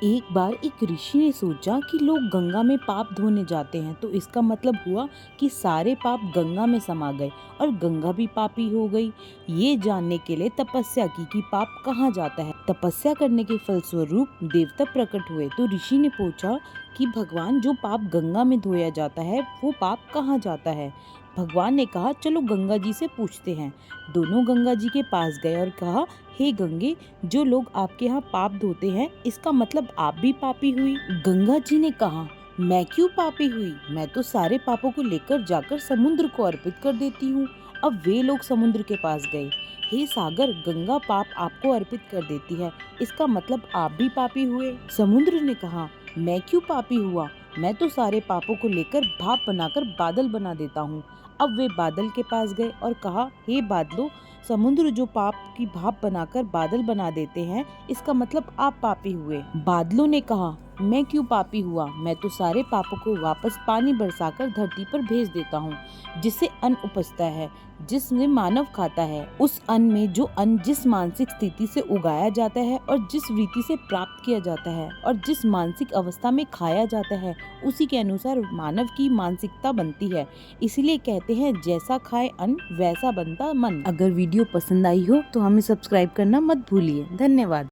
एक बार एक ऋषि ने सोचा कि लोग गंगा में पाप धोने जाते हैं, तो इसका मतलब हुआ कि सारे पाप गंगा में समा गए और गंगा भी पापी हो गई। ये जानने के लिए तपस्या की कि पाप कहाँ जाता है। तपस्या करने के फलस्वरूप देवता प्रकट हुए, तो ऋषि ने पूछा कि भगवान, जो पाप गंगा में धोया जाता है वो पाप कहाँ जाता है। भगवान ने कहा, चलो गंगा जी से पूछते हैं। दोनों गंगा जी के पास गए और कहा, हे गंगे, जो लोग आपके यहाँ पाप धोते हैं, इसका मतलब आप भी पापी हुई। गंगा जी ने कहा, मैं क्यों पापी हुई, मैं तो सारे पापों को लेकर जाकर समुद्र को अर्पित कर देती हूँ। अब वे लोग समुद्र के पास गए। हे सागर, गंगा पाप आपको अर्पित कर देती है, इसका मतलब आप भी पापी हुए। समुद्र ने कहा, मैं क्यों पापी हुआ, मैं तो सारे पापों को लेकर भाप बनाकर बादल बना देता हूँ। अब वे बादल के पास गए और कहा, हे बादलों, समुद्र जो पाप की भाप बनाकर बादल बना देते हैं, इसका मतलब आप पापी हुए। बादलों ने कहा, मैं क्यों पापी हुआ, मैं तो सारे पापों को वापस पानी बरसाकर धरती पर भेज देता हूँ, जिससे अन्न उपजता है, जिसमें मानव खाता है। उस अन्न में जो अन्न जिस मानसिक स्थिति से उगाया जाता है और जिस रीति से प्राप्त किया जाता है और जिस मानसिक अवस्था में खाया जाता है, उसी के अनुसार मानव की मानसिकता बनती है। इसीलिए कहते हैं, जैसा खाए अन्न वैसा बनता मन। अगर वीडियो पसंद आई हो तो हमें सब्सक्राइब करना मत भूलिए। धन्यवाद।